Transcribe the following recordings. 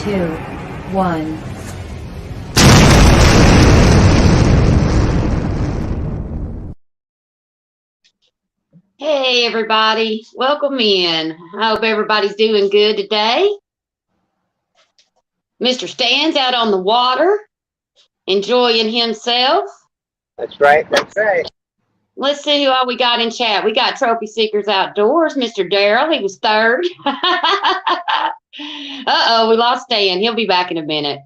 2, 1. Hey everybody, welcome in. I hope everybody's doing good today. Mr. Stan's out on the water, enjoying himself. That's right, that's right. Let's see who all we got in chat. We got Trophy Seekers Outdoors, Mr. Darrell, he was third. Uh-oh, we lost Stan, he'll be back in a minute.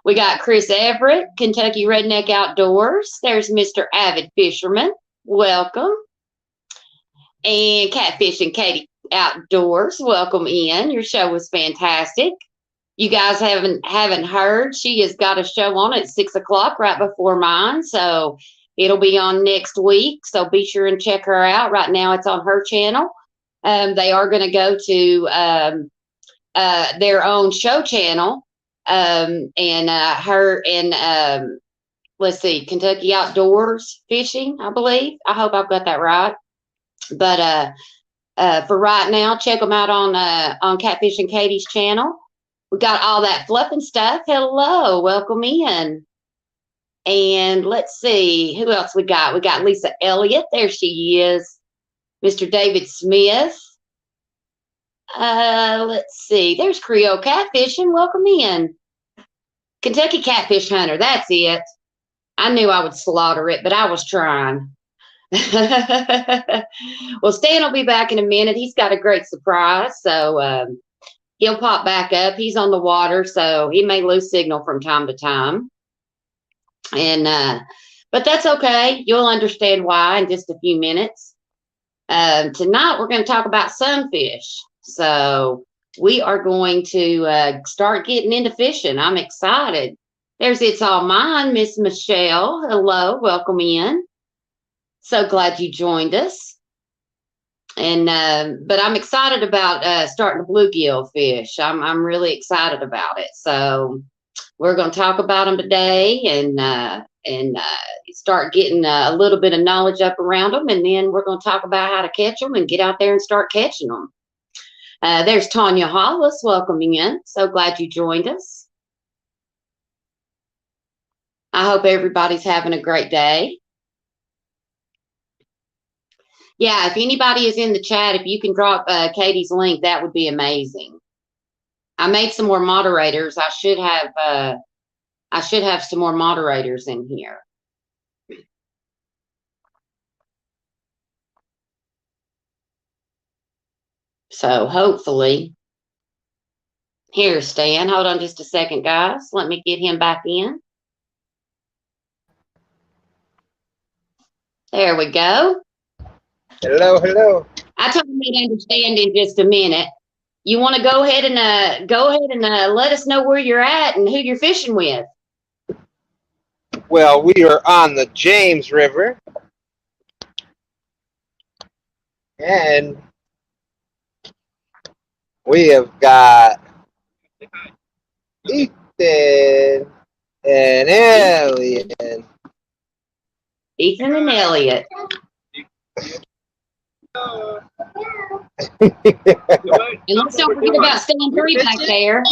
We got Chris Everett, Kentucky Redneck Outdoors. There's Mr. Avid Fisherman, welcome. And Catfish and Katie Outdoors, welcome in. Your show was fantastic. You guys haven't heard, she has got a show on at 6 o'clock right before mine, so it'll be on next week. So be sure and check her out. Right now, it's on her channel. They are going to go to their own show channel, let's see, Kentucky Outdoors Fishing, I believe. I hope I've got that right. But for right now, check them out on Catfish and Katie's channel. We got all that fluffing stuff. Hello, welcome in. And let's see who else we got. We got Lisa Elliott. There she is. Mr. David Smith. Let's see. There's Creole Catfishing. Welcome in. Kentucky Catfish Hunter. That's it. I knew I would slaughter it, but I was trying. Well, Stan will be back in a minute. He's got a great surprise, so he'll pop back up. He's on the water, so he may lose signal from time to time. And but that's okay. You'll understand why in just a few minutes. Tonight we're going to talk about sunfish. So we are going to start getting into fishing. I'm excited. There's It's All Mine, Miss Michelle. Hello, welcome in. So glad you joined us. And but I'm excited about starting to bluegill fish. I'm really excited about it. So we're going to talk about them today and start getting a little bit of knowledge up around them, and then we're going to talk about how to catch them and get out there and start catching them. There's Tanya Hollis, welcoming in. So glad you joined us. I hope everybody's having a great day. Yeah, if anybody is in the chat, if you can drop Katie's link, that would be amazing. I made some more moderators. I should have some more moderators in here. So hopefully, here, Stan, hold on just a second, guys. Let me get him back in. There we go. Hello, hello. I told him he'd understand in just a minute. You want to go ahead and let us know where you're at and who you're fishing with. Well, we are on the James River, and we have got Ethan and Elliot. Ethan and Elliot. And let's don't forget about Stan 3 back there.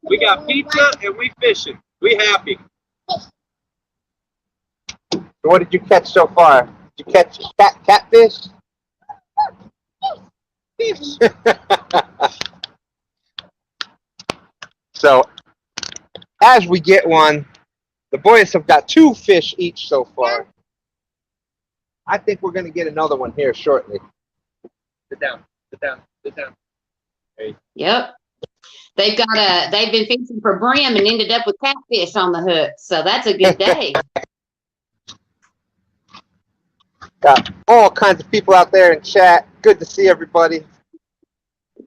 We got pizza and we fishing. We happy. What did you catch so far? Did you catch catfish? Fish. So, as we get one, the boys have got 2 fish each so far. I think we're going to get another one here shortly. Sit down. Sit down. Sit down. Hey. Yep. They've been fishing for bream and ended up with catfish on the hook. So that's a good day. Got all kinds of people out there in chat. Good to see everybody.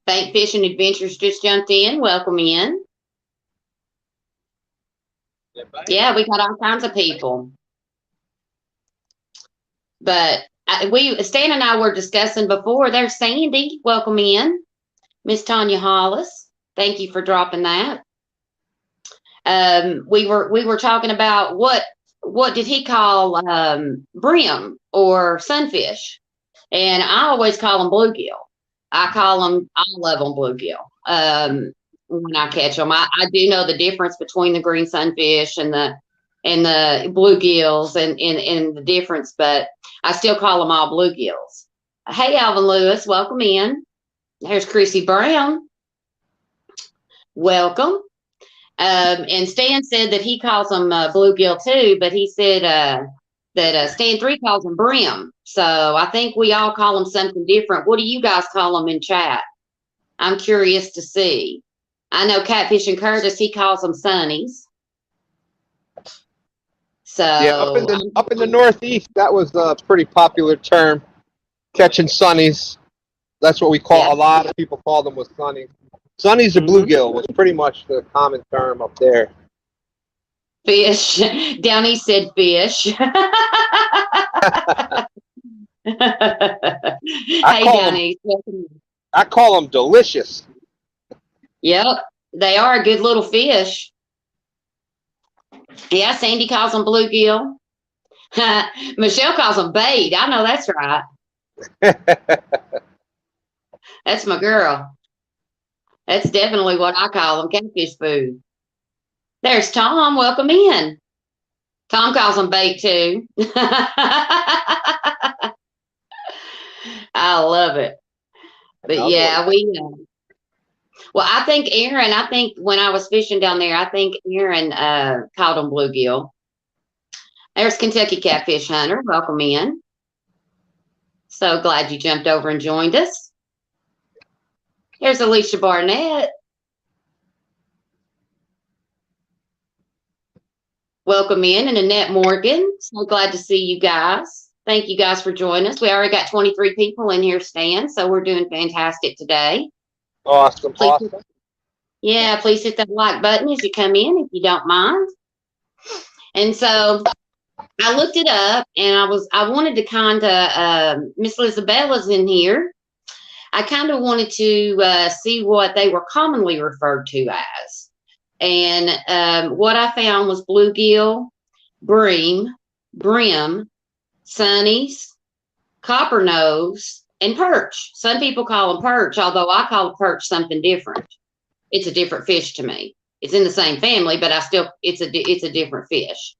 Bank Fishing Adventures just jumped in. Welcome in. Yeah, we got all kinds of people. But Stan and I were discussing before. There's Sandy. Welcome in. Miss Tanya Hollis. Thank you for dropping that. We were talking about what did he call bream or sunfish, and I always call them bluegill. I call them, I love them bluegill. When I catch them, I do know the difference between the green sunfish and the bluegills and the difference, but I still call them all bluegills. Hey, Alvin Lewis, welcome in. There's Chrissy Brown. Welcome. And Stan said that he calls them bluegill too, but he said that Stan 3 calls them bream. So I think we all call them something different. What do you guys call them in chat? I'm curious to see. I know Catfish and Curtis, he calls them sunnies. So Yeah, up in the Northeast, that was a pretty popular term, catching sunnies. That's what we call, a lot of people call them, was sunnies. Sunnies or bluegill was pretty much the common term up there. Fish. Downey said fish. Hey, Downey. I call them delicious. Yep, they are a good little fish. Yeah, Sandy calls them bluegill. Michelle calls them bait. I know that's right. That's my girl. That's definitely what I call them, catfish food. There's Tom. Welcome in. Tom calls them bait too. I love it. But yeah, well, I think when I was fishing down there, I think Aaron called them bluegill. There's Kentucky Catfish Hunter. Welcome in. So glad you jumped over and joined us. Here's Alicia Barnett. Welcome in. And Annette Morgan. So glad to see you guys. Thank you guys for joining us. We already got 23 people in here, Stan, so we're doing fantastic today. Awesome. Please hit that like button as you come in, if you don't mind. And so I looked it up, and I wanted to kind of, Miss Lisabella's in here. I kind of wanted to see what they were commonly referred to as. And what I found was bluegill, bream, sunnies, coppernose, and perch. Some people call them perch, although I call perch something different. It's a different fish to me. It's in the same family, but it's a different fish.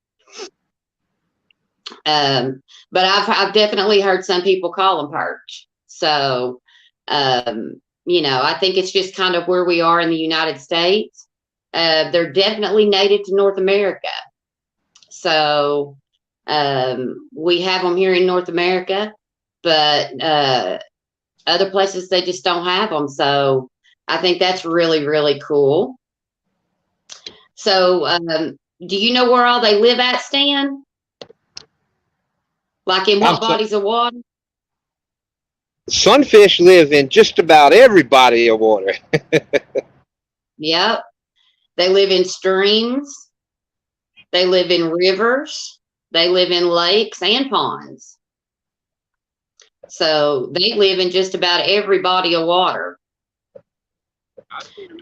But I've definitely heard some people call them perch. So, I think it's just kind of where we are in the United States. They're definitely native to North America. So, we have them here in North America, but other places they just don't have them. So I think that's really, really cool. So do you know where all they live at, Stan? Like in what bodies of water? Sunfish live in just about every body of water. Yep. They live in streams. They live in rivers. They live in lakes and ponds. So they live in just about every body of water.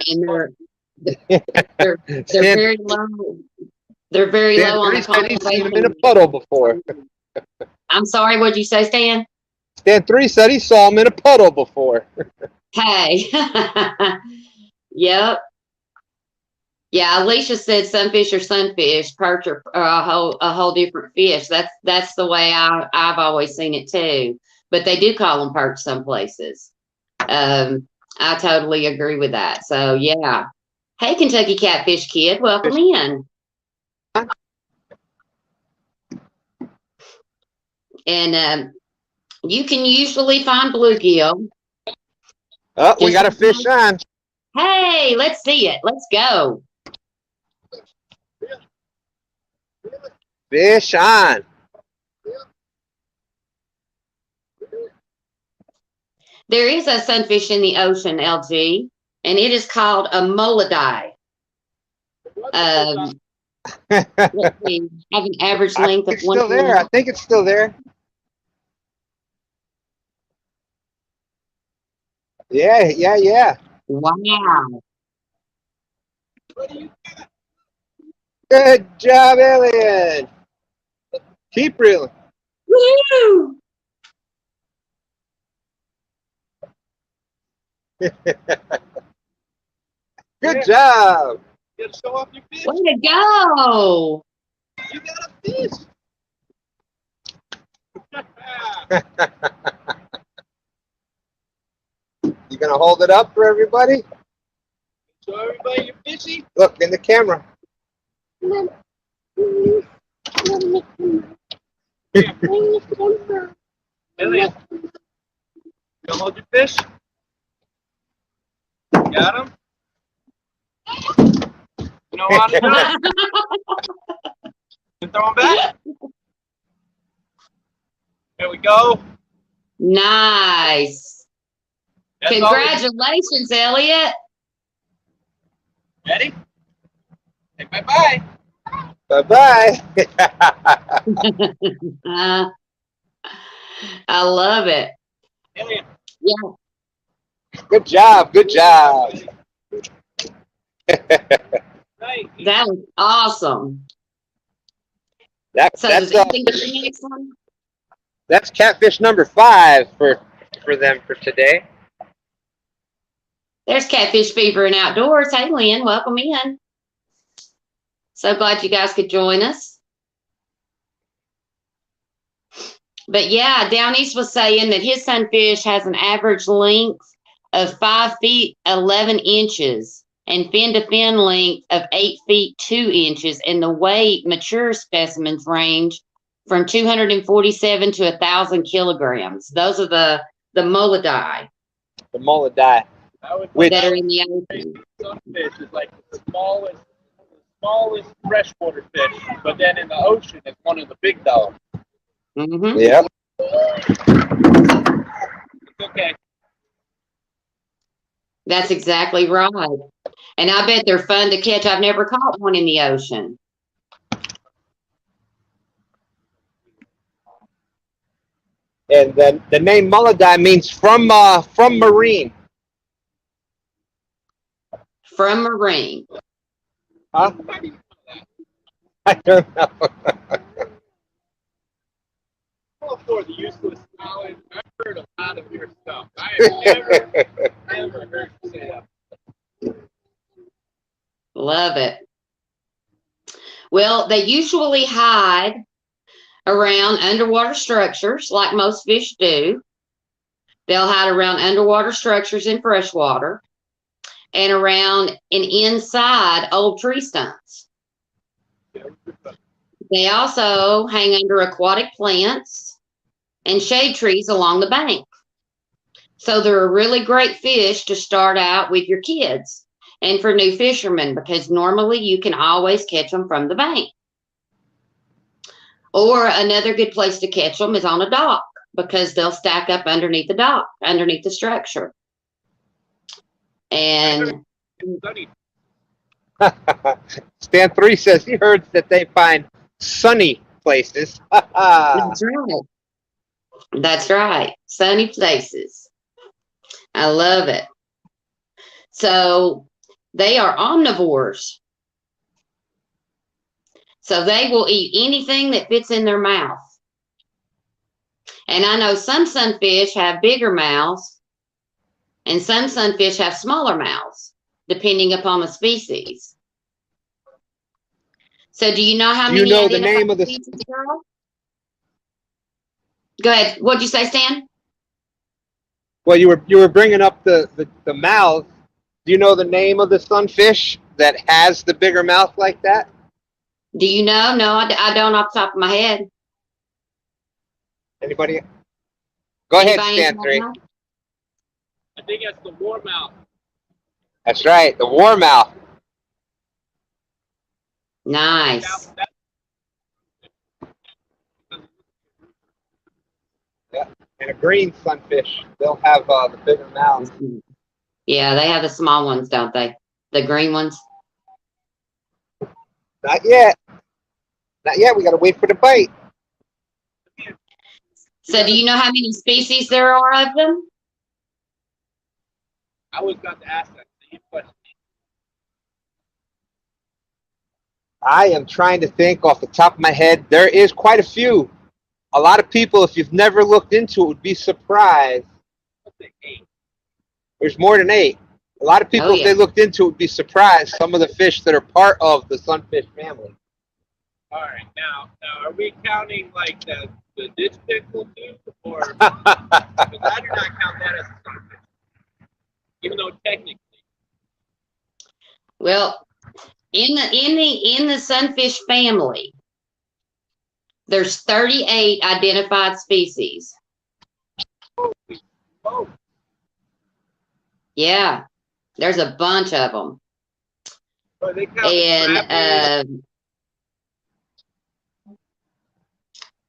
And they're very low. They're very low on the conservation. He's seen them in a puddle before. I'm sorry, what'd you say, Stan? Stan 3 said he saw them in a puddle before. Hey. Yep. Yeah, Alicia said sunfish or sunfish, perch are a whole different fish. That's the way I've always seen it too. But they do call them perch some places. I totally agree with that. So yeah. Hey, Kentucky Catfish Kid, welcome in. And you can usually find bluegill. Oh, we got a fish on. Hey, let's see it. Let's go. Fish on. There is a sunfish in the ocean, LG, and it is called a mollidi. Let's see, have an average length of 1 there. I think it's still there. Yeah. Wow. Good job, Alien. Keep reeling. Woo! Good job. You gotta show off your fish. Way to go! You got a fish. You gonna hold it up for everybody? Show everybody you're fishy. Look in the camera. Elliot, you hold your fish. Got him. You know how to do it? You throw him back. There we go. Nice. That's Congratulations, Elliot. Ready? Say bye-bye. Bye-bye. I love it. Elliot. Yeah, Good job. Good job. Right. that was awesome. So does anything get the next one? That's catfish number 5 for them for today. There's Catfish Fever and Outdoors. Hey, Lynn, welcome in. So glad you guys could join us. But yeah, Down East was saying that his sunfish has an average length of 5 feet 11 inches and fin to fin length of 8 feet 2 inches, and the weight mature specimens range from 247 to 1,000 kilograms. Those are the mollidae The mollidae. that are in the ocean. Sunfish is like the smallest freshwater fish, but then in the ocean, it's one of the big dogs. Mm-hmm. Yep. It's okay. That's exactly right. And I bet they're fun to catch. I've never caught one in the ocean. And then the name mollidae means from marine. From marine. Huh? I don't know. All for the useless knowledge. I've heard a lot of your stuff. I have never heard you say that. Love it. Well, they usually hide around underwater structures like most fish do. They'll hide around underwater structures in freshwater and around and inside old tree stumps. They also hang under aquatic plants and shade trees along the bank. So they're a really great fish to start out with your kids and for new fishermen, because normally you can always catch them from the bank. Or another good place to catch them is on a dock, because they'll stack up underneath the dock, underneath the structure. And Stan 3 says he heard that they find sunny places. that's right. That's right. Sunny places. I love it. So they are omnivores. So they will eat anything that fits in their mouth. And I know some sunfish have bigger mouths and some sunfish have smaller mouths, depending upon the species. So do you know how many? You know the name of the species, girl? Go ahead. What'd you say, Stan? Well, you were bringing up the mouth. Do you know the name of the sunfish that has the bigger mouth like that? Do you know? No, I don't off the top of my head. Anybody? Go ahead, Anybody Stan 3. know? I think that's the warmouth. That's right, the warmouth. Nice. Yeah, and a green sunfish, they'll have the bigger mouth. Yeah, they have the small ones, don't they? The green ones. Not yet. Not yet. We got to wait for the bite. So do you know how many species there are of them? I was about to ask that same question. I am trying to think off the top of my head. There is quite a few. A lot of people, if you've never looked into it, would be surprised. There's more than 8. A lot of people, Oh, if they yeah. looked into it, would be surprised some of the fish that are part of the sunfish family. All right, now are we counting like the ditch pickle too, or because I do not count that as a sunfish, even though technically. Well, in the sunfish family, there's 38 identified species. Oh, Yeah, there's a bunch of them. but they count And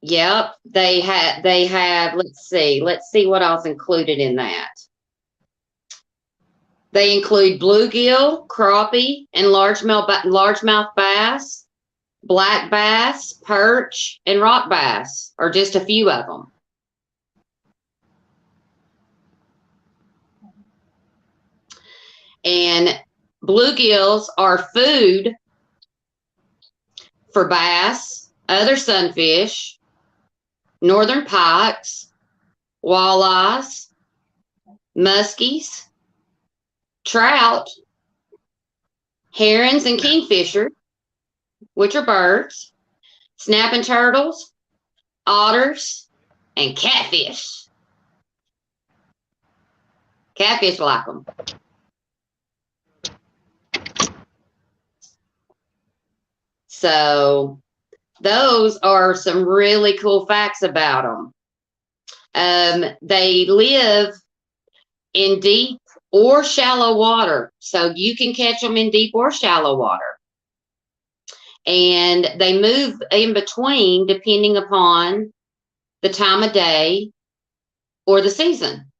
yep, they have. Let's see what else included in that. They include bluegill, crappie, and largemouth bass, black bass, perch, and rock bass are just a few of them. And bluegills are food for bass, other sunfish, northern pikes, walleyes, muskies, trout, herons and kingfisher, which are birds, snapping turtles, otters, and catfish. Catfish like them. So those are some really cool facts about them. They live in deep or shallow water, so you can catch them in deep or shallow water. And they move in between depending upon the time of day or the season.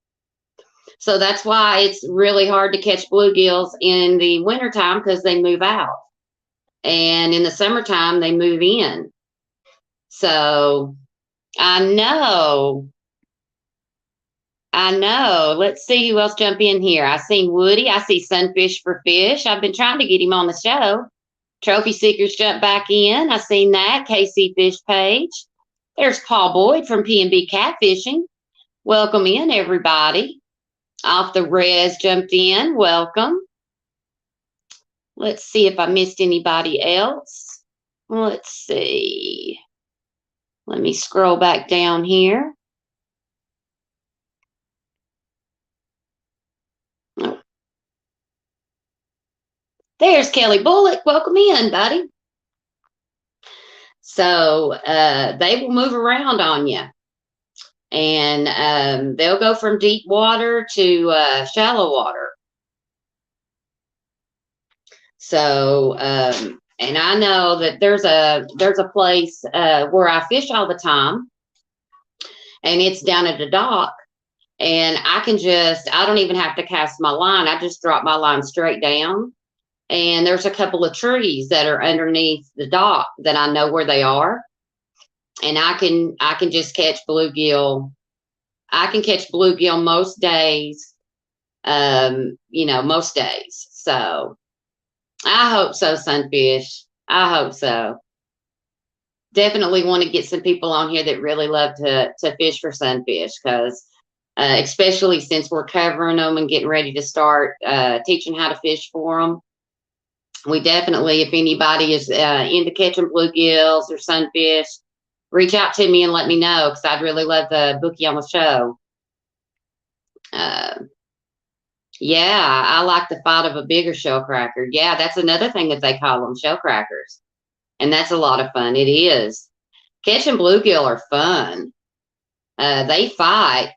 So that's why it's really hard to catch bluegills in the wintertime, because they move out. And in the summertime, they move in. So I know. Let's see who else jump in here. I seen Woody. I see Sunfish for Fish. I've been trying to get him on the show. Trophy Seekers jump back in. I seen that. KC Fish Page. There's Paul Boyd from P&B Catfishing. Welcome in, everybody. Off the Res jumped in. Welcome. Let's see if I missed anybody else. Let's see. Let me scroll back down here. Oh. There's Kelly Bullock. Welcome in, buddy. So they will move around on you. And they'll go from deep water to shallow water. So, and I know that there's a place where I fish all the time, and it's down at the dock, and I don't even have to cast my line. I just drop my line straight down, and there's a couple of trees that are underneath the dock that I know where they are, and I can just catch bluegill. I can catch bluegill most days, most days. So I hope so, Sunfish. I hope so. Definitely want to get some people on here that really love to fish for sunfish, because especially since we're covering them and getting ready to start teaching how to fish for them. We definitely, if anybody is into catching bluegills or sunfish, reach out to me and let me know, because I'd really love to book you on the show. Yeah, I like the thought of a bigger shellcracker. Yeah, that's another thing that they call them, shellcrackers. And that's a lot of fun. It is. Catching bluegill are fun. They fight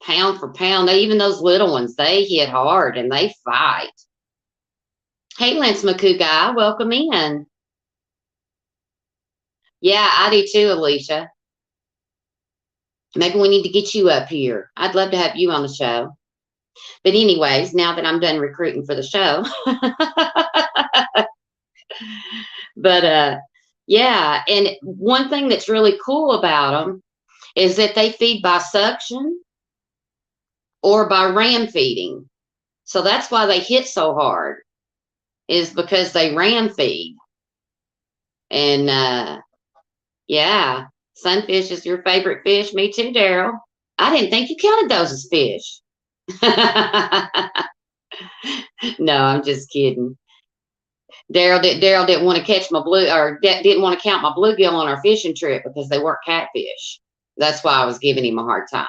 pound for pound. Even those little ones, they hit hard and they fight. Hey, Lance McCoo guy, welcome in. Yeah, I do too, Alicia. Maybe we need to get you up here. I'd love to have you on the show. But anyways, now that I'm done recruiting for the show. But yeah, and one thing that's really cool about them is that they feed by suction or by ram feeding. So that's why they hit so hard, is because they ram feed. And yeah, sunfish is your favorite fish. Me too, Daryl. I didn't think you counted those as fish. No, I'm just kidding. Daryl didn't want to catch my didn't want to count my bluegill on our fishing trip because they weren't catfish. That's why I was giving him a hard time.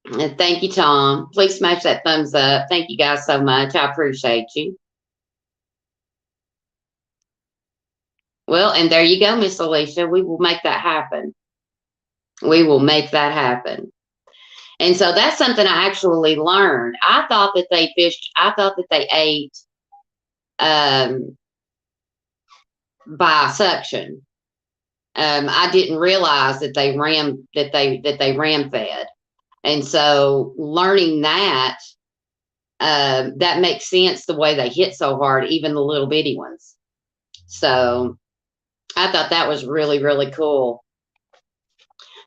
And thank you, Tom. Please smash that thumbs up. Thank you guys so much. I appreciate you. Well, and there you go, Miss Alicia. We will make that happen. We will make that happen. And so that's something I actually learned. I thought that they fished. I thought that they ate by suction. I didn't realize that they ram fed. And so learning that, that makes sense the way they hit so hard, even the little bitty ones. So I thought that was really, really cool.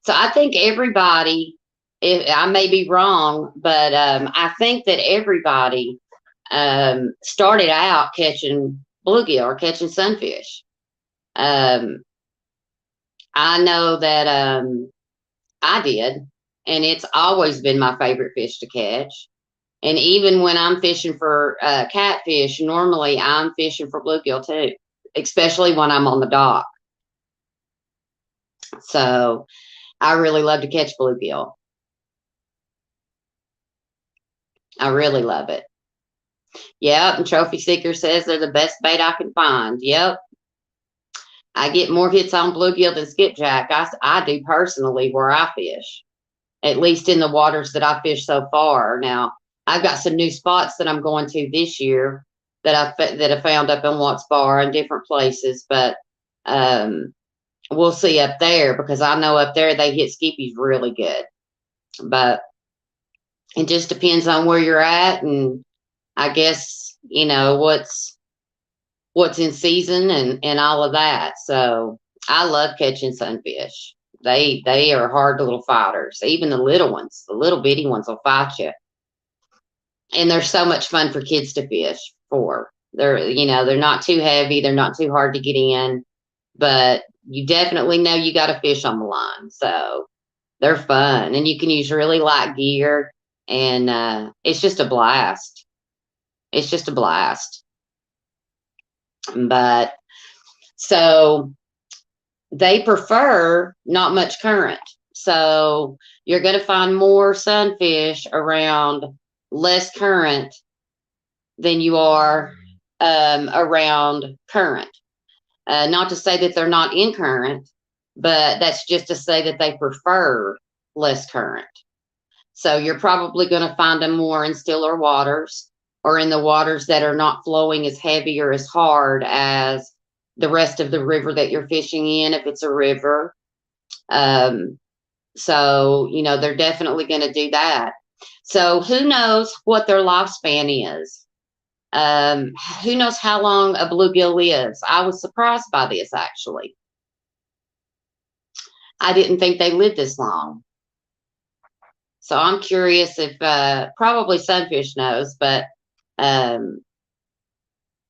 So I think everybody, I may be wrong, but I think that everybody started out catching bluegill or catching sunfish. I know that I did, and it's always been my favorite fish to catch. And even when I'm fishing for catfish, normally I'm fishing for bluegill too, especially when I'm on the dock. So I really love to catch bluegill. I really love it. Yep, and Trophy Seeker says they're the best bait I can find. Yep. I get more hits on bluegill than skipjack. I do personally where I fish, at least in the waters that I fish so far. Now, I've got some new spots that I'm going to this year that I found up in Watts Bar and different places, but we'll see up there because I know up there they hit skippies really good. But it just depends on where you're at, and I guess what's in season and all of that. So I love catching sunfish. They are hard little fighters. Even the little ones, the little bitty ones will fight you. And they're so much fun for kids to fish for. They're not too heavy. They're not too hard to get in, but you definitely know you got a fish on the line. So they're fun, and you can use really light gear, and it's just a blast. It's just a blast. But so they prefer not much current. So you're going to find more sunfish around less current than you are around current. Not to say that they're not in current, but that's just to say that they prefer less current. So you're probably going to find them more in stiller waters or in the waters that are not flowing as heavy or as hard as the rest of the river that you're fishing in, if it's a river. So, they're definitely going to do that. So who knows what their lifespan is? Who knows how long a bluegill lives? I was surprised by this, actually. I didn't think they lived this long. So I'm curious if probably Sunfish knows, but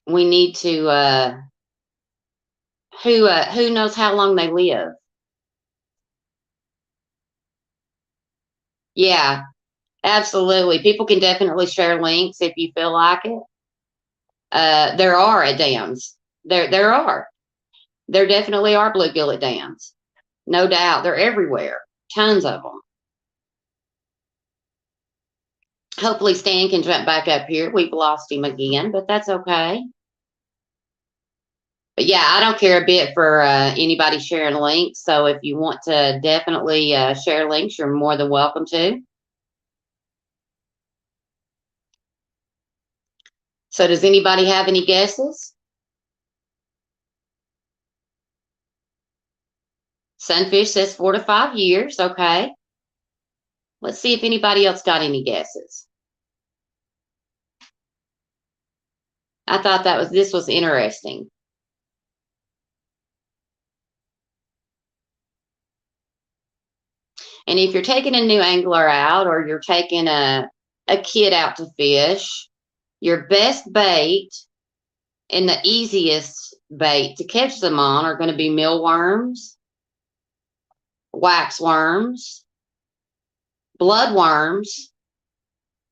we need to who knows how long they live? Yeah, absolutely. People can definitely share links if you feel like it. There are at dams. There are. There definitely are bluegill at dams. No doubt. They're everywhere. Tons of them. Hopefully Stan can jump back up here. We've lost him again, but that's okay. But yeah, I don't care a bit for anybody sharing links. So if you want to definitely share links, you're more than welcome to. So does anybody have any guesses? Sunfish says 4 to 5 years. Okay. Let's see if anybody else got any guesses. I thought this was interesting. And if you're taking a new angler out or you're taking a kid out to fish, your best bait and the easiest bait to catch them on are going to be mealworms waxworms, bloodworms,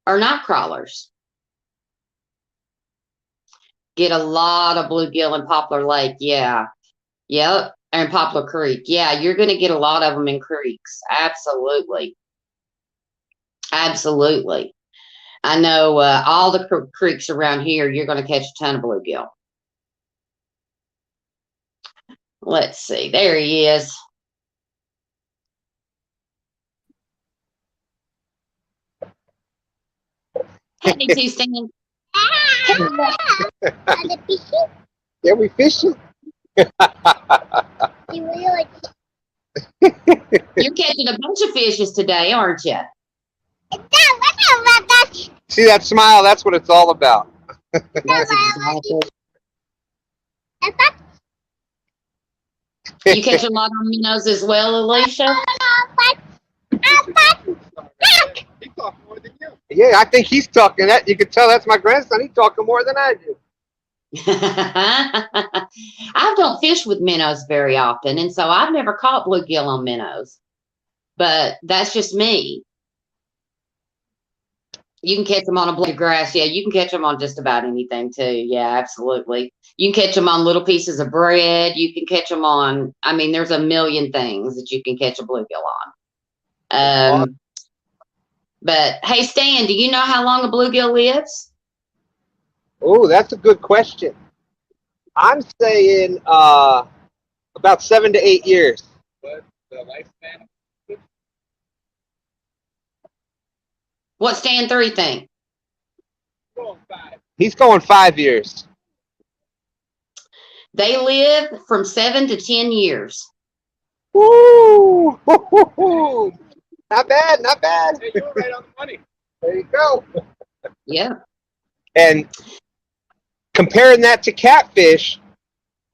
or night crawlers. Get a lot of bluegill in Poplar Lake. Yeah. Yep. And Poplar Creek. Yeah, you're going to get a lot of them in creeks. Absolutely. Absolutely. I know all the creeks around here, you're going to catch a ton of bluegill. Let's see. There he is. Hey, two Stan. Yeah, we fishing. You're catching a bunch of fishes today, aren't you? See that smile? That's what it's all about. That's exactly. You catch a lot of minnows as well, Alicia? He talks more than you. Yeah, I think he's talking. That you can tell that's my grandson. He's talking more than I do. I don't fish with minnows very often, and so I've never caught bluegill on minnows. But that's just me. You can catch them on a blade of grass. Yeah, you can catch them on just about anything too. Yeah, absolutely. You can catch them on little pieces of bread. You can catch them on, I mean, there's a million things that you can catch a bluegill on. But hey, Stan, do you know how long a bluegill lives? Oh, that's a good question. I'm saying about 7 to 8 years. But the lifespan. What Stan 3 think? Going 5. He's going 5 years. They live from 7 to 10 years. Woo! Not bad, not bad. Hey, you were right on the money. There you go. Yeah. And comparing that to catfish,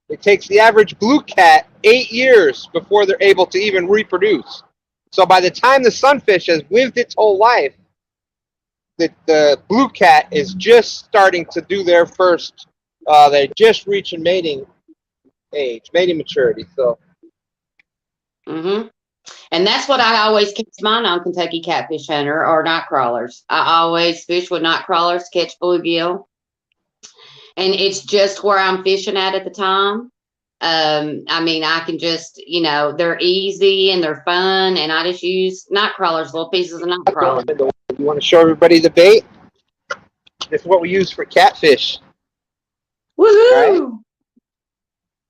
it takes the average blue cat 8 years before they're able to even reproduce. So by the time the sunfish has lived its whole life, the blue cat is just starting to do their first, they're just reaching mating age, mating maturity. So. Mm-hmm. And that's what I always catch mine on, Kentucky Catfish Hunter, or night crawlers. I always fish with night crawlers to catch bluegill. And it's just where I'm fishing at the time. I mean, I can just, you know, they're easy and they're fun, and I just use night crawlers, little pieces of night crawler. You want to show everybody the bait? This is what we use for catfish. Woohoo!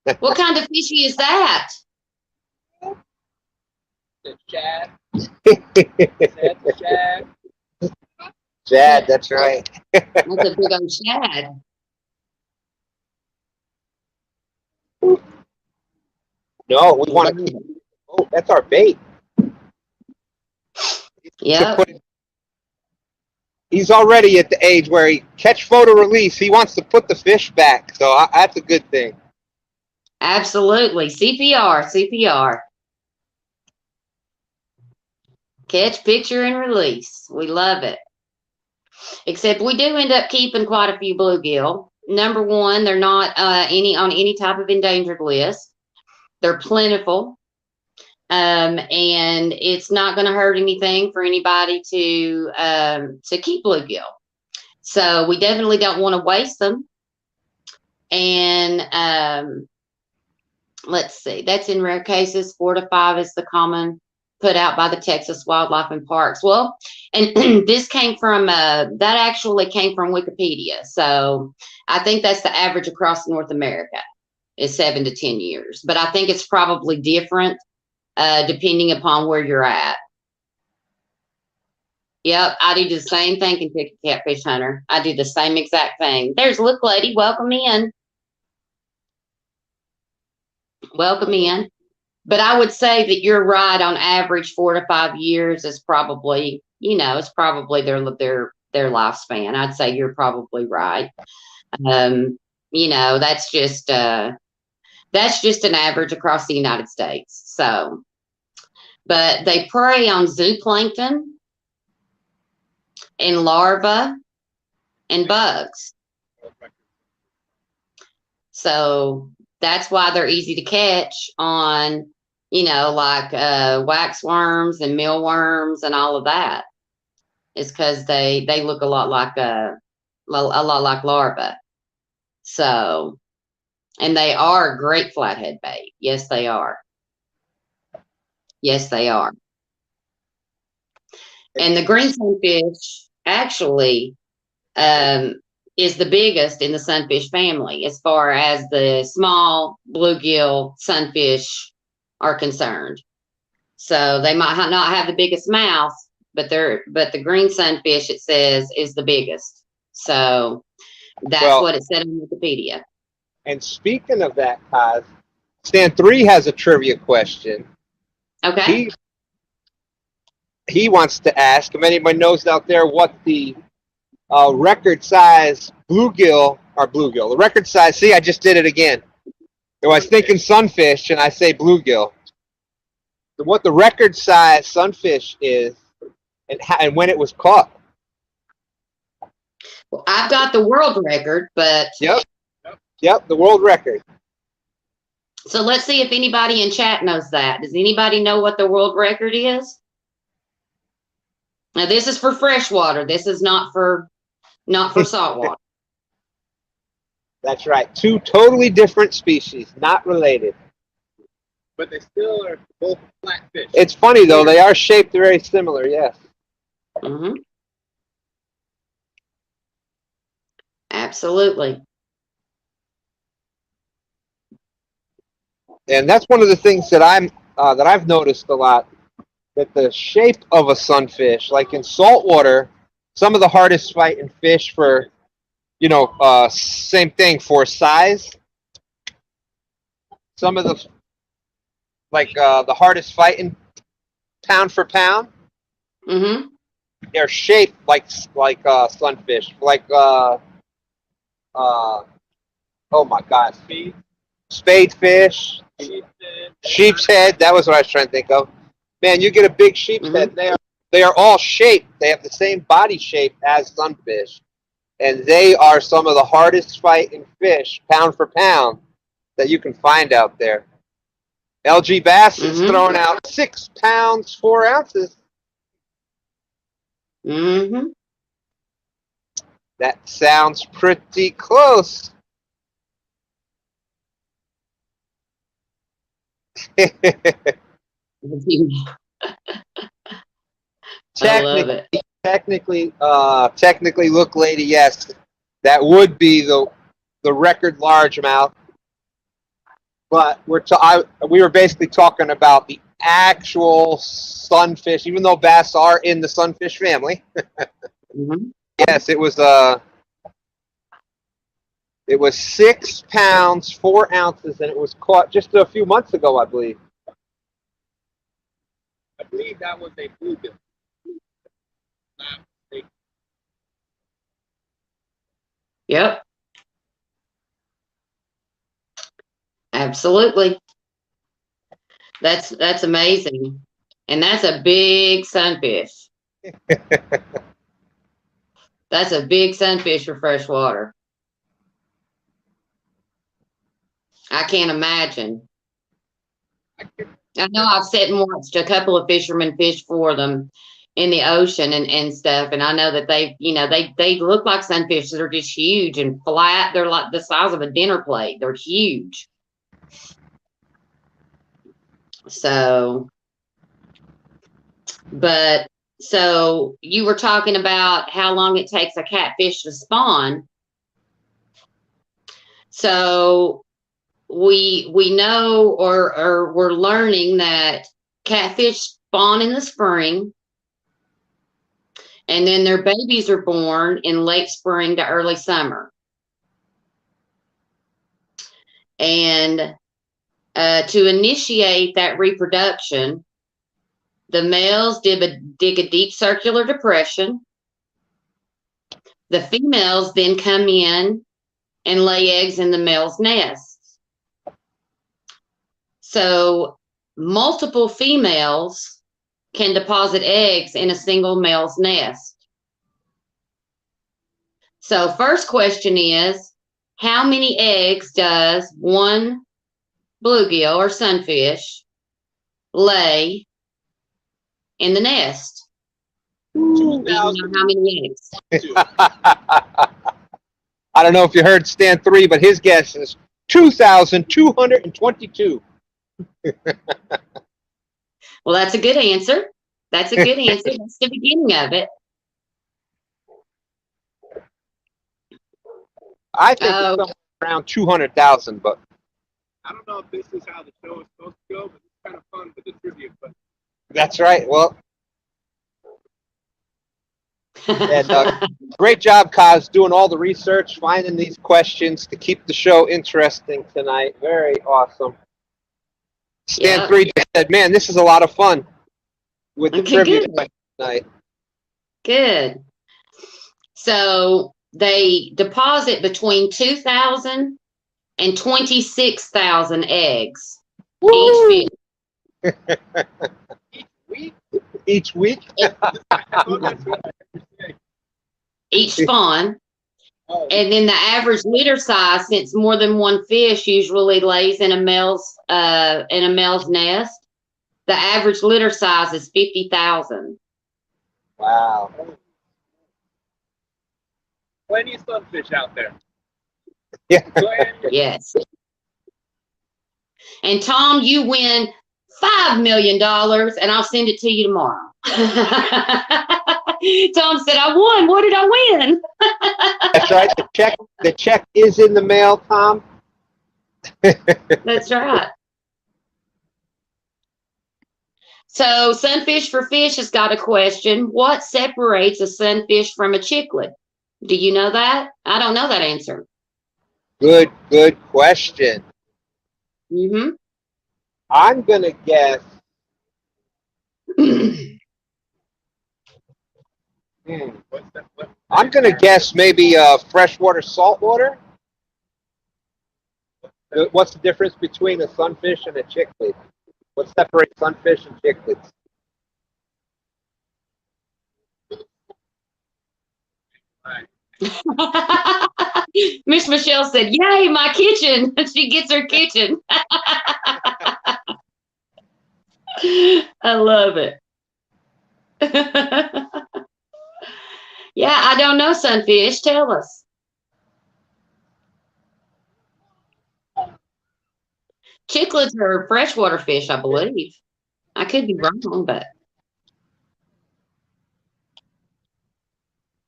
Right? What kind of fishy is that? The shad. The shad. Shad, that's right. That's a big old shad. No, we want to keep. Oh, that's our bait. Yeah. He's already at the age where he catch, photo, release. He wants to put the fish back, so that's a good thing. Absolutely. CPR. Catch, picture, and release. We love it. Except we do end up keeping quite a few bluegill. Number one, they're not on any type of endangered list. They're plentiful. And it's not going to hurt anything for anybody to keep bluegill. So we definitely don't want to waste them. And let's see, that's in rare cases. 4 to 5 is the common put out by the Texas Wildlife and Parks. Well, and this came from that actually came from Wikipedia. So I think that's the average across North America is 7 to 10 years. But I think it's probably different depending upon where you're at. Yep, I do the same thing, Kentucky Catfish Hunter. I do the same exact thing. There's Look Lady. Welcome in. Welcome in. But I would say that you're right. On average, 4 to 5 years is probably, you know, it's probably their lifespan. I'd say you're probably right. You know, that's just an average across the United States. So, but they prey on zooplankton and larvae and bugs. So that's why they're easy to catch on you know, like waxworms and mealworms and all of that. It's because they look a lot like larvae. So, and they are great flathead bait. Yes, they are. Yes, they are. And the green sunfish actually is the biggest in the sunfish family as far as the small bluegill sunfish are concerned. So they might not have the biggest mouth, but the green sunfish, it says, is the biggest. So that's what it said on Wikipedia. And speaking of that, Kaz, Stan 3 has a trivia question. Okay. He wants to ask if anybody knows out there what the record size bluegill, the record size. See, I just did it again. I was thinking sunfish, and I say bluegill. What the record size sunfish is, and when it was caught. Well, I've got the world record, but Yep, the world record. So let's see if anybody in chat knows that. Does anybody know what the world record is? Now this is for freshwater. This is not for saltwater. That's right. Two totally different species, not related. But they still are both flatfish. It's funny though; they are shaped very similar. Yes. Mm-hmm. Absolutely. And that's one of the things that I've noticed a lot, that the shape of a sunfish, like in saltwater, some of the hardest fighting fish for, same thing for size. Some of the hardest fighting pound for pound, Mm-hmm. they're shaped like sunfish, oh my God, spadefish. Sheep's head. That was what I was trying to think of. Man, you get a big sheep's head. They are all shaped. They have the same body shape as sunfish, and they are some of the hardest fighting fish, pound for pound, that you can find out there. LG Bass is throwing out 6 pounds 4 ounces. Mm-hmm. That sounds pretty close. I love it. Technically, look, lady, yes, that would be the record largemouth. But we were basically talking about the actual sunfish, even though bass are in the sunfish family. Mm-hmm. Yes, it was 6 pounds 4 ounces, and it was caught just a few months ago, I believe. I believe that was a bluegill. Yep. Absolutely. That's amazing. And that's a big sunfish. That's a big sunfish for freshwater. I can't imagine. I know I've sat and watched a couple of fishermen fish for them in the ocean and stuff, and I know that they look like sunfish. They're just huge and flat. They're like the size of a dinner plate. They're huge. So you were talking about how long it takes a catfish to spawn. So we know or we're learning that catfish spawn in the spring, and then their babies are born in late spring to early summer. And to initiate that reproduction, the males dig a deep circular depression. The females then come in and lay eggs in the male's nests. So multiple females can deposit eggs in a single male's nest. So first question is, how many eggs does one bluegill or sunfish lay in the nest? Do you know how many eggs? I don't know if you heard Stan 3, but his guess is 2,222. Well, that's a good answer. That's a good answer. That's the beginning of it. I think it's somewhere around 200,000, but I don't know if this is how the show is supposed to go, but it's kind of fun with the trivia question. that's right. Well, and great job, Kaz, doing all the research, finding these questions to keep the show interesting tonight. Very awesome. Stan 3 said, man, this is a lot of fun with the trivia tonight. Good. So they deposit between 2,000 and 26,000 eggs each fish. Each week? Each spawn. And then the average litter size, since more than one fish usually lays in a male's nest, the average litter size is 50,000. Wow. Plenty of sunfish out there. Yeah. Yes. And Tom, you win $5 million, and I'll send it to you tomorrow. Tom said, I won. What did I win? That's right. The check is in the mail, Tom. That's right. So Sunfish for Fish has got a question. What separates a sunfish from a chiclet? Do you know that? I don't know that answer. Good question. Mm-hmm. I'm going to guess. I'm going to guess maybe freshwater, saltwater. What's the difference between a sunfish and a chiclet? What separates sunfish and chiclets? Miss Michelle said, yay, my kitchen. She gets her kitchen. I love it. Yeah, I don't know, Sunfish. Tell us. Chiclets are freshwater fish, I believe. I could be wrong, but.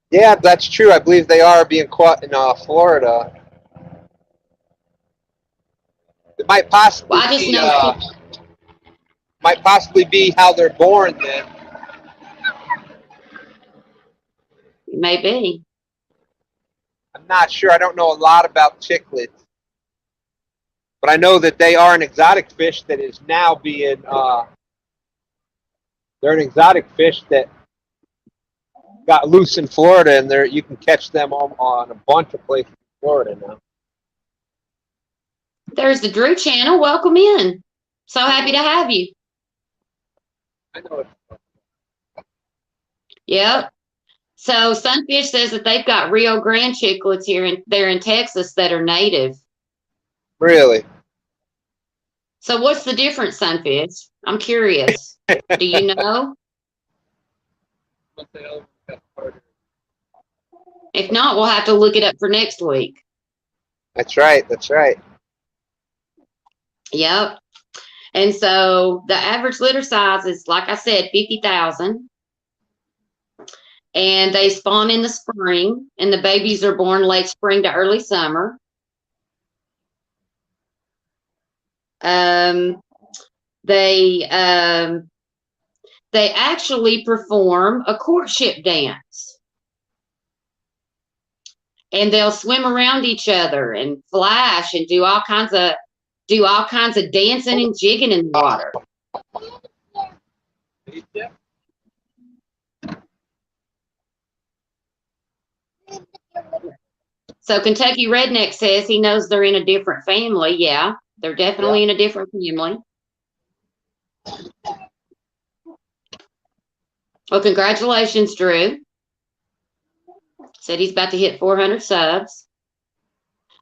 Yeah, that's true. I believe they are being caught in Florida. It might possibly Well, I just know might possibly be how they're born then. Maybe. I'm not sure. I don't know a lot about chiclets. But I know that they are an exotic fish that is now being, they're an exotic fish that got loose in Florida, and you can catch them on a bunch of places in Florida now. There's the Drew channel. Welcome in. So happy to have you. I know it. Yep. So Sunfish says that they've got Rio Grande chiclets there in Texas that are native. Really? So what's the difference, Sunfish? I'm curious. Do you know? If not, we'll have to look it up for next week. That's right. That's right. Yep. And so the average litter size is, like I said, 50,000. And they spawn in the spring, and the babies are born late spring to early summer. They actually perform a courtship dance, and they'll swim around each other and flash and do all kinds of dancing and jigging in the water. So Kentucky Redneck says he knows they're in a different family. Yeah, they're definitely in a different family. Well, congratulations, Drew. Said he's about to hit 400 subs.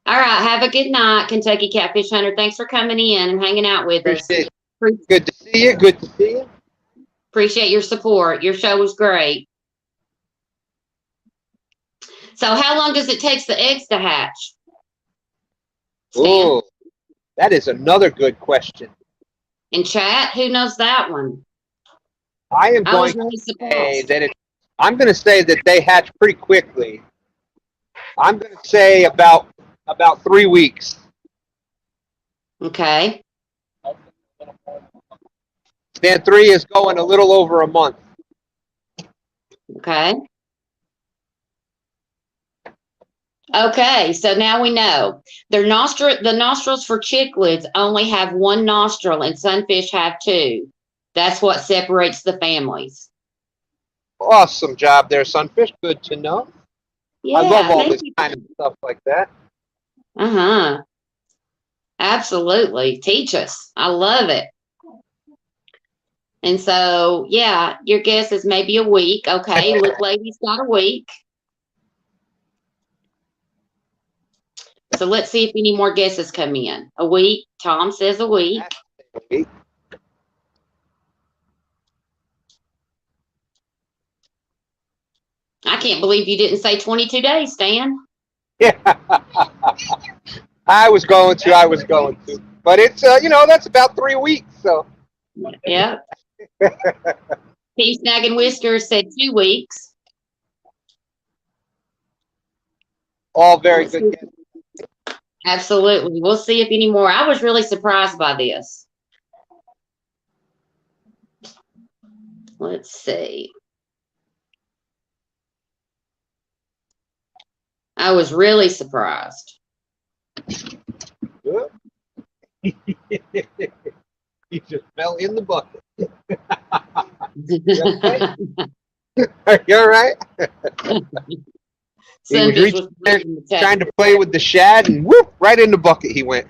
All right, have a good night, Kentucky Catfish Hunter. Thanks for coming in and hanging out with us. Good to see you. Good to see you. Appreciate your support. Your show was great. So how long does it take the eggs to hatch? Stan? Oh, that is another good question. In chat, who knows that one? I am I was going really to say surprised. that I'm going to say that they hatch pretty quickly. I'm going to say about 3 weeks. Okay. Stand 3 is going a little over a month. Okay. Okay, so now we know. The nostrils for cichlids only have one nostril and sunfish have two. That's what separates the families. Awesome job there, Sunfish. Good to know. Yeah, I love all thank this you. kind of stuff like that. Uh-huh. Absolutely. Teach us. I love it. And so, yeah, your guess is maybe a week. Okay, Look Lady's got a week. So let's see if any more guesses come in. A week. Tom says a week. I can't believe you didn't say 22 days, Stan. Yeah. I was going to. But it's, that's about 3 weeks. So. Yeah. Pea Snag and Whiskers said 2 weeks. All very good guesses. Absolutely. We'll see if any more. I was really surprised by this. Let's see. I was really surprised. Good. He just fell in the bucket. Are you all right? He was reaching there, trying to play with the shad, and whoop, right in the bucket he went.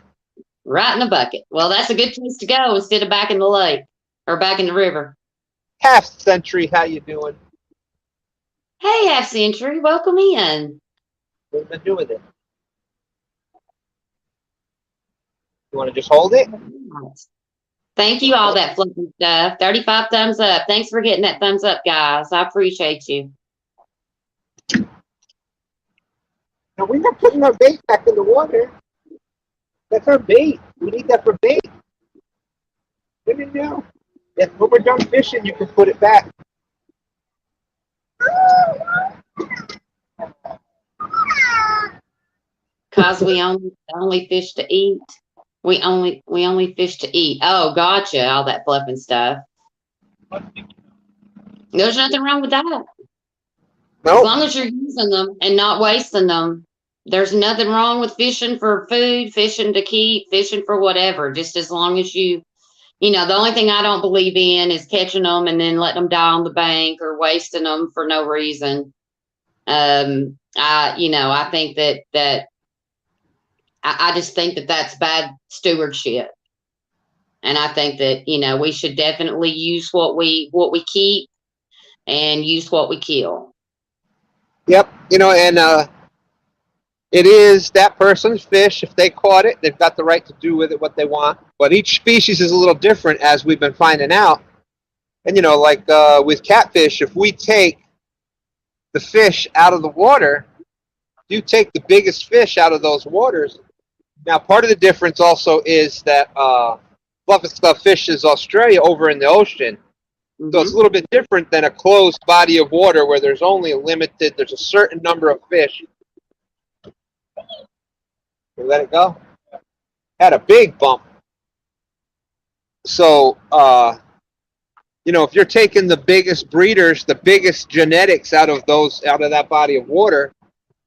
Right in the bucket. Well, that's a good place to go instead of back in the lake or back in the river. Half Century, how you doing? Hey, Half Century, welcome in. What have you been doing with it? You want to just hold it? Thank you, all that fluffy stuff. 35 thumbs up. Thanks for getting that thumbs up, guys. I appreciate you. No, we're not putting our bait back in the water. That's our bait. We need that for bait. No. When we're done fishing, you can put it back. Cause we only fish to eat. We only fish to eat. Oh, gotcha. All that fluffing stuff. There's nothing wrong with that. Nope. As long as you're using them and not wasting them, there's nothing wrong with fishing for food, fishing to keep, fishing for whatever. Just as long as the only thing I don't believe in is catching them and then letting them die on the bank or wasting them for no reason. I think that I just think that that's bad stewardship. And I think that, we should definitely use what we keep and use what we kill. Yep. And it is that person's fish. If they caught it, they've got the right to do with it what they want. But each species is a little different, as we've been finding out. And, like with catfish, if we take the fish out of the water, you take the biggest fish out of those waters. Now, part of the difference also is that fluffy stuff fishes Australia over in the ocean. Mm-hmm. So it's a little bit different than a closed body of water where there's only there's a certain number of fish. We let it go. Had a big bump. So, if you're taking the biggest breeders, the biggest genetics out of that body of water,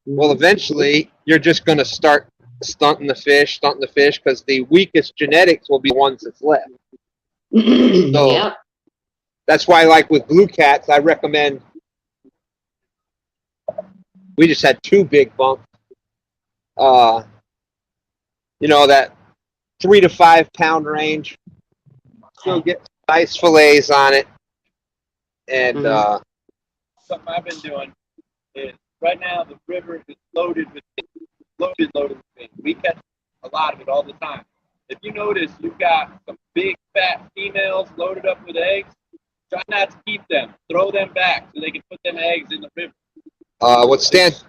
well, eventually you're just going to start stunting the fish because the weakest genetics will be the ones that's left. So yep. That's why, like with blue cats, I recommend. We just had 2 big bumps. That 3 to 5 pound range. Still get nice fillets on it. And something I've been doing is right now the river is loaded with fish. We catch a lot of it all the time. If you notice, you've got some big fat females loaded up with eggs. Try not to keep them. Throw them back so they can put them eggs in the river. There's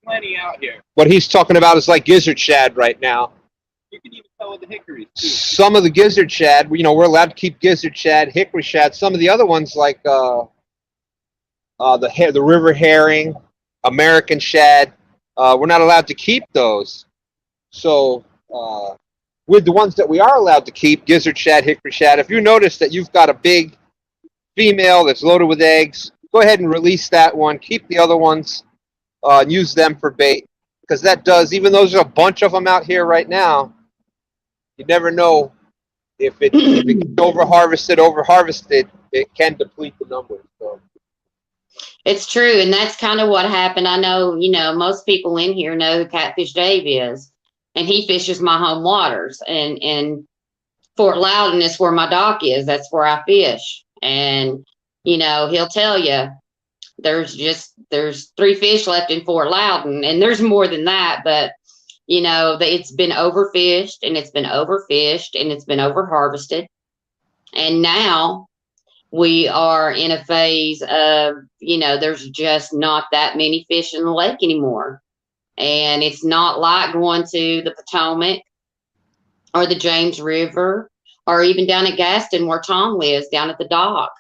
plenty out here. What he's talking about is like gizzard shad right now. You can even tell with the hickories too. Some of the gizzard shad, we're allowed to keep gizzard shad, hickory shad. Some of the other ones, like the river herring, American shad, we're not allowed to keep those. So with the ones that we are allowed to keep, gizzard shad, hickory shad, if you notice that you've got a big female that's loaded with eggs, go ahead and release that one. Keep the other ones, and use them for bait, because that does, even though there's a bunch of them out here right now, you never know if it gets over-harvested, it can deplete the numbers. So. It's true, and that's kind of what happened. I know, most people in here know who Catfish Dave is, and he fishes my home waters. And Fort Loudon is where my dock is. That's where I fish. And, he'll tell you there's 3 fish left in Fort Loudon, and there's more than that, but it's been overfished and it's been overfished and it's been overharvested. And now we are in a phase of, there's just not that many fish in the lake anymore. And it's not like going to the Potomac or the James River or even down at Gaston where Tom lives, down at the dock,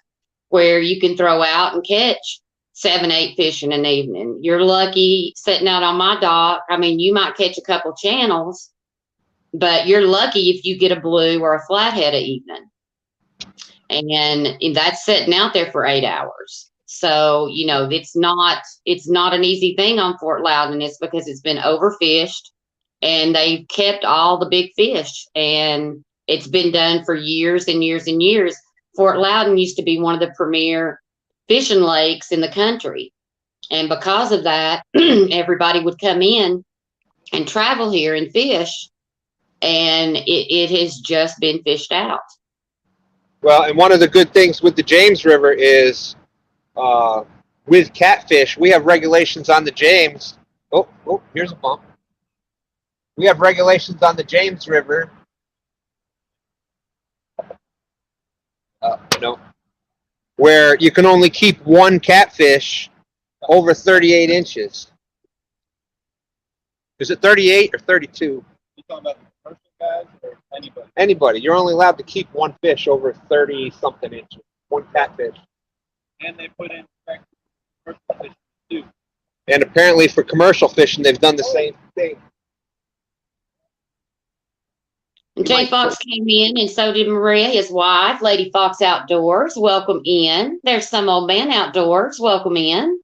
where you can throw out and catch 7, 8 fish in an evening. You're lucky sitting out on my dock. I mean, you might catch a couple channels, but you're lucky if you get a blue or a flathead a evening. And that's sitting out there for 8 hours. So, it's not an easy thing on Fort Loudon. It's because it's been overfished and they've kept all the big fish, and it's been done for years and years and years. Fort Loudon used to be one of the premier fishing lakes in the country. And because of that, everybody would come in and travel here and fish, and it has just been fished out. Well, and one of the good things with the James River is with catfish, we have regulations on the James. Oh, here's a bump. We have regulations on the James River. Where you can only keep one catfish over 38 inches. Is it 38 or 32? You talking about the commercial guys or anybody? Anybody. You're only allowed to keep one fish over 30-something inches. One catfish. And they put in commercial fishing too. And apparently for commercial fishing, they've done the same thing. Jay Fox came in, and so did Maria, his wife. Lady Fox Outdoors, welcome in. There's some old man outdoors, welcome in.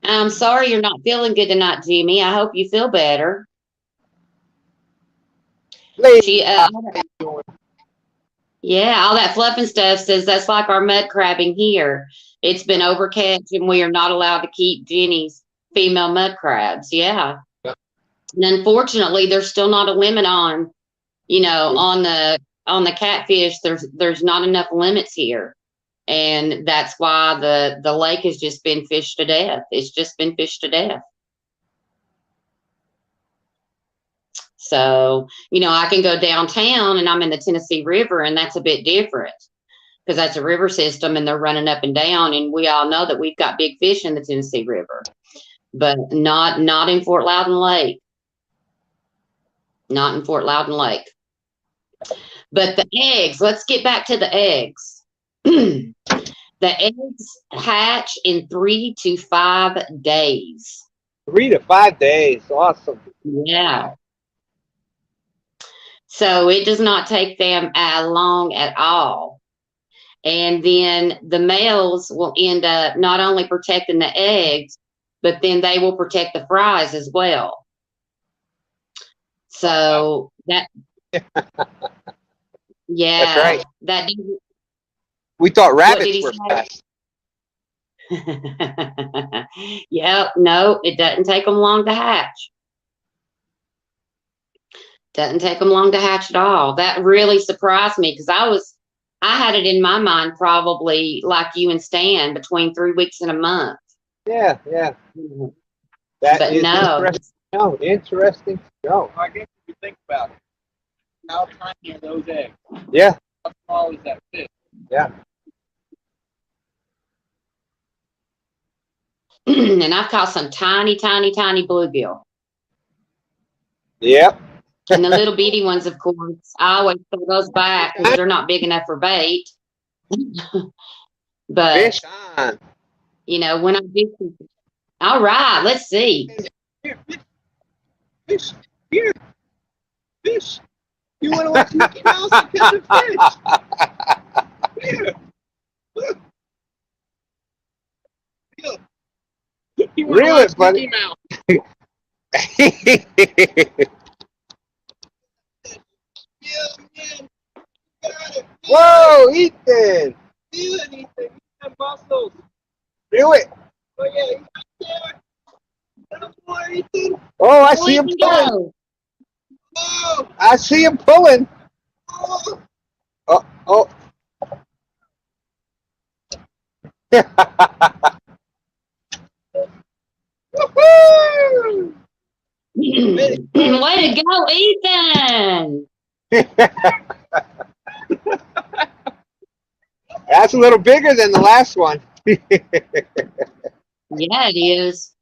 I'm sorry you're not feeling good tonight, Jimmy. I hope you feel better. Yeah, all that fluffing stuff says that's like our mud crabbing here. It's been overcatch, and we are not allowed to keep Jenny's female mud crabs. Yeah. And unfortunately, there's still not a limit on, on the catfish. There's not enough limits here. And that's why the lake has just been fished to death. It's just been fished to death. So, I can go downtown and I'm in the Tennessee River, and that's a bit different because that's a river system and they're running up and down. And we all know that we've got big fish in the Tennessee River, but not in Fort Loudon Lake. Not in Fort Loudon Lake. But the eggs, let's get back to the eggs. The eggs hatch in 3 to 5 days. 3 to 5 days. Awesome. Yeah. So it does not take them long at all. And then the males will end up not only protecting the eggs, but then they will protect the fries as well. So that, yeah, that's right. That we thought rabbits were fast. Yep, no, it doesn't take them long to hatch. Doesn't take them long to hatch at all. That really surprised me because I had it in my mind probably like you and Stan between 3 weeks and a month. Yeah. That but is no. Interesting. No. I guess if you think about it, how tiny are those eggs? Yeah. How tall is that fish? Yeah. And I've caught some tiny, tiny, tiny bluegill. Yep. And the little bitty ones, of course, I always throw those back because they're not big enough for bait. But, Fish on. you know, when I do, all right, let's see. Here, fish. Here, fish. You want to watch Mickey Mouse and catch a fish? Here. Look. Look. You wanna Reel it, watch buddy. Mickey Mouse? Yeah. Got it. Whoa, Ethan. Feel it, Ethan. Use them muscles. Reel it. Oh, yeah, he's right there. Come on, Ethan. Oh, I see him Where'd he pulling. go? Oh, I see him pulling. oh. Oh. Woo-hoo! Way to go, Ethan! That's a little bigger than the last one. Yeah, it is.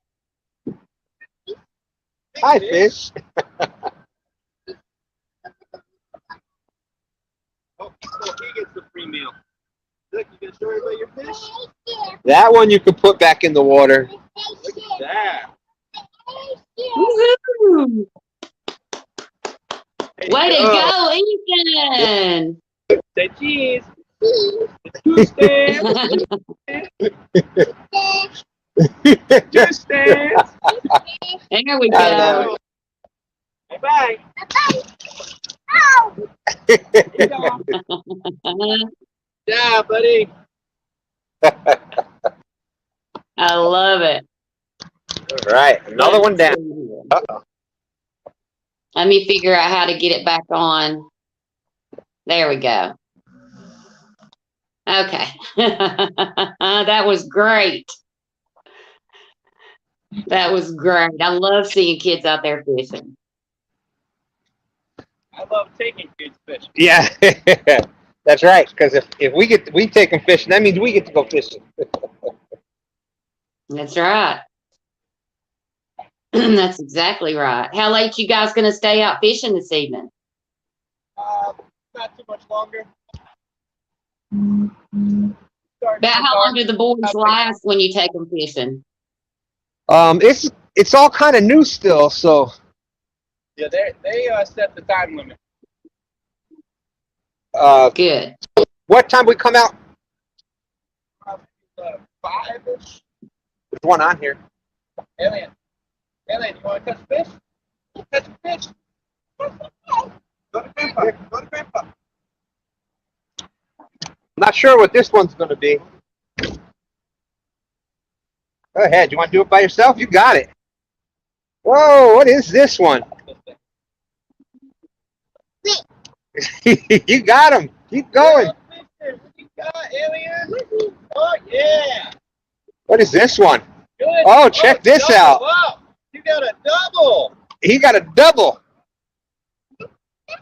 Hi, fish. Oh, so he gets the free meal. Look, you gonna show everybody your fish? That one you can put back in the water. Look at that. Woohoo! There you Way to go, Ethan! Say cheese. Two stands. Two stands. There we I go. know. Bye-bye. Yeah, buddy. I love it. All right, another one down. Uh-oh. Let me figure out how to get it back on. There we go. Okay. That was great. That was great. I love seeing kids out there fishing. I love taking kids fishing. Yeah, that's right. Because if we take them fishing, that means we get to go fishing. That's right. That's exactly right. How late you guys gonna stay out fishing this evening? Not too much longer. About how long do the boys last when you take them fishing? It's all kind of new still, so. Yeah, they set the time limit. Good. What time we come out? Probably 5-ish. There's one on here. Alien, you want to catch a fish? Catch a fish. Go to Grandpa. Go to Grandpa. I'm not sure what this one's going to be. Go ahead. You want to do it by yourself? You got it. Whoa, what is this one? You got him. Keep going. What you got, Alien? Oh, yeah. What is this one? Good. Oh, check this double. out. Wow. You got a double. He got a double.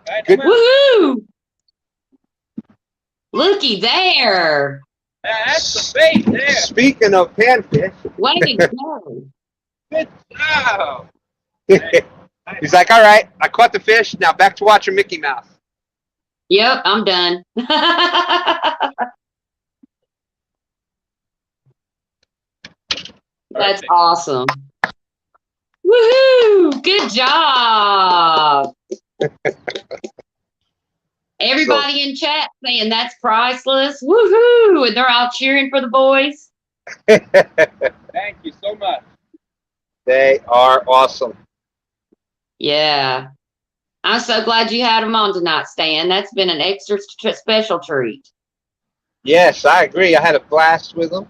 Right, Good. Woohoo! Looky there. That's the bait there. Speaking of panfish, Way to go. Good job. he's like, all right, I caught the fish. Now back to watching Mickey Mouse. Yep, I'm done. That's awesome. Woohoo! Good job. Everybody in chat saying that's priceless. Woohoo! And they're all cheering for the boys. Thank you so much. They are awesome. Yeah. I'm so glad you had them on tonight, Stan. That's been an extra special treat. Yes, I agree. I had a blast with them.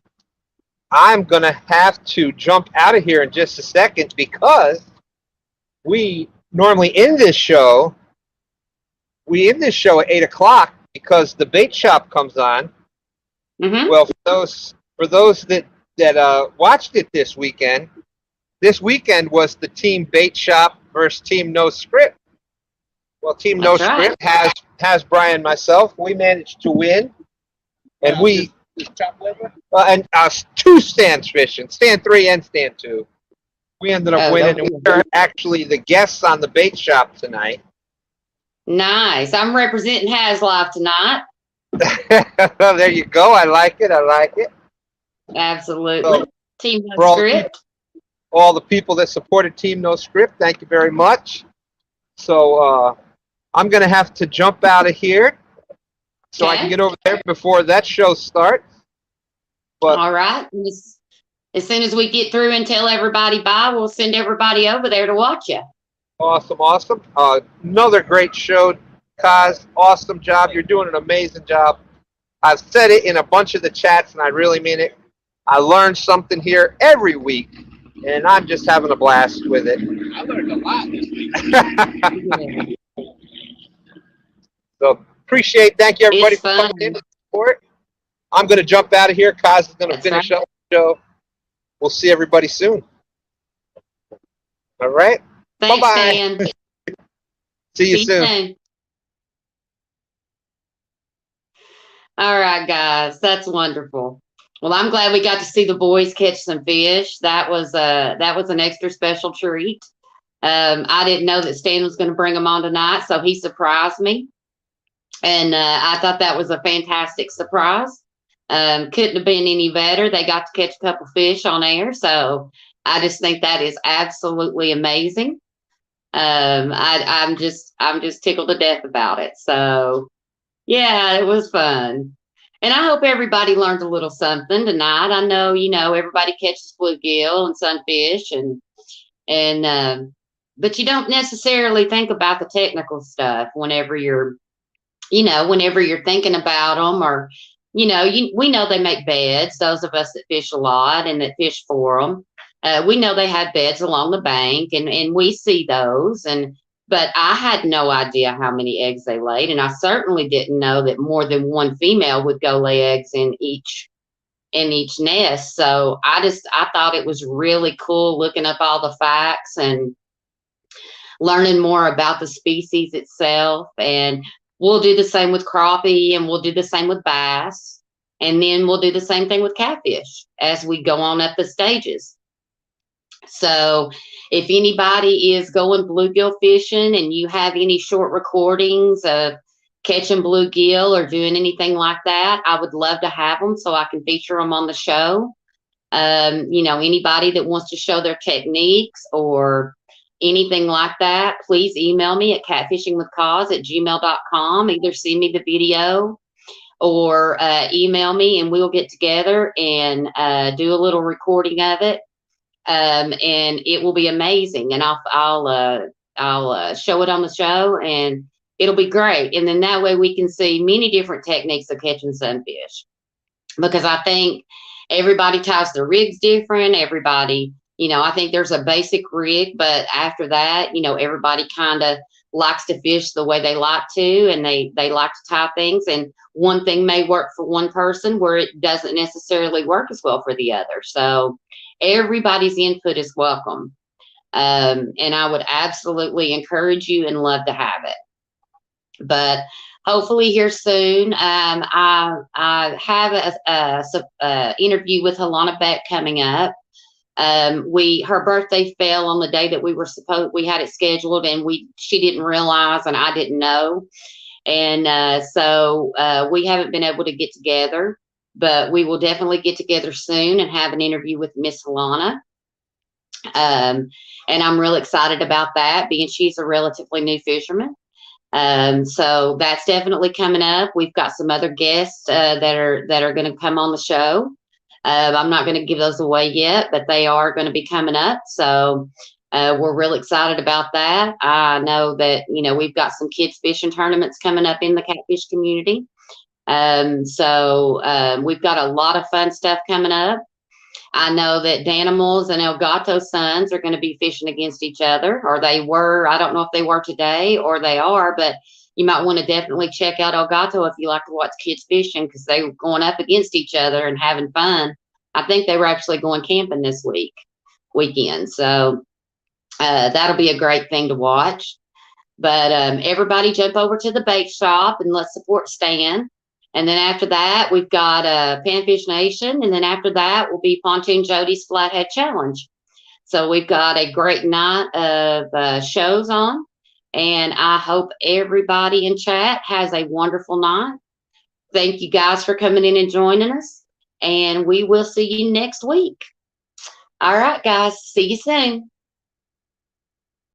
I'm going to have to jump out of here in just a second because we normally end this show. We end this show at 8 o'clock because the bait shop comes on. Mm-hmm. Well, for those that watched it this weekend was the Team Bait Shop versus Team No Script. Well, Team No That's right. Script has Brian and myself. We managed to win, and we Just chop liver? and two stands fishing, stand 3 and stand 2. We ended up Oh, winning, and okay. we're actually the guests on the bait shop tonight. Nice. I'm representing Has Life tonight. There you go. I like it. I like it. Absolutely. So, Team No for Script. all the people that supported Team No Script, thank you very much. So I'm going to have to jump out of here so I can Okay. get over there before that show starts. But All right. As soon as we get through and tell everybody bye, we'll send everybody over there to watch you. awesome. Another great show, Kaz. Awesome job. You're doing an amazing job. I've said it in a bunch of the chats, and I really mean it. I learn something here every week, and I'm just having a blast with it. I learned a lot this week. Yeah. So thank you everybody It's for fun. coming in to support. I'm going to jump out of here. Kaz is going to That's finish right. up the show. We'll see everybody soon. All right. Thanks, Bye-bye. Dan. See you See you soon. soon. All right, guys. That's wonderful. Well, I'm glad we got to see the boys catch some fish. That was an extra special treat. I didn't know that Stan was going to bring them on tonight, so he surprised me. And I thought that was a fantastic surprise. Couldn't have been any better. They got to catch a couple fish on air, so I just think that is absolutely amazing. I'm just tickled to death about it. So yeah, it was fun. And I hope everybody learned a little something tonight. I know, everybody catches bluegill and sunfish and but you don't necessarily think about the technical stuff whenever you're thinking about them, or we know they make beds, those of us that fish a lot and that fish for them. We know they have beds along the bank, and we see those, but I had no idea how many eggs they laid, and I certainly didn't know that more than one female would go lay eggs in each nest. So I thought it was really cool looking up all the facts and learning more about the species itself. And we'll do the same with crappie, and we'll do the same with bass, and then we'll do the same thing with catfish as we go on up the stages. So if anybody is going bluegill fishing and you have any short recordings of catching bluegill or doing anything like that, I would love to have them so I can feature them on the show. Anybody that wants to show their techniques or anything like that, please email me at catfishingwithcause@gmail.com. Either send me the video or email me, and we'll get together and do a little recording of it. And it will be amazing. And I'll show it on the show, and it'll be great. And then that way we can see many different techniques of catching sunfish, because I think everybody ties their rigs different. Everybody, I think there's a basic rig, but after that, everybody kind of likes to fish the way they like to, and they like to tie things. And one thing may work for one person where it doesn't necessarily work as well for the other. So everybody's input is welcome. And I would absolutely encourage you and love to have it. But hopefully here soon. I have a interview with Helena Beck coming up. Her birthday fell on the day that we had it scheduled, and she didn't realize, and I didn't know. And so we haven't been able to get together, but we will definitely get together soon and have an interview with Miss Helena. And I'm real excited about that, being she's a relatively new fisherman. So that's definitely coming up. We've got some other guests that are going to come on the show. I'm not going to give those away yet, but they are going to be coming up. So we're real excited about that. I know that we've got some kids fishing tournaments coming up in the catfish community. So we've got a lot of fun stuff coming up. I know that Danimals and El Gato's sons are going to be fishing against each other, or they were. I don't know if they were today or they are, but you might want to definitely check out El Gato if you like to watch kids fishing, because they were going up against each other and having fun. I think they were actually going camping this weekend. So that'll be a great thing to watch. But everybody jump over to the bait shop and let's support Stan. And then after that, we've got Panfish Nation. And then after that will be Pontoon Jody's Flathead Challenge. So we've got a great night of shows on. And I hope everybody in chat has a wonderful night. Thank you guys for coming in and joining us. And we will see you next week. All right, guys. See you soon.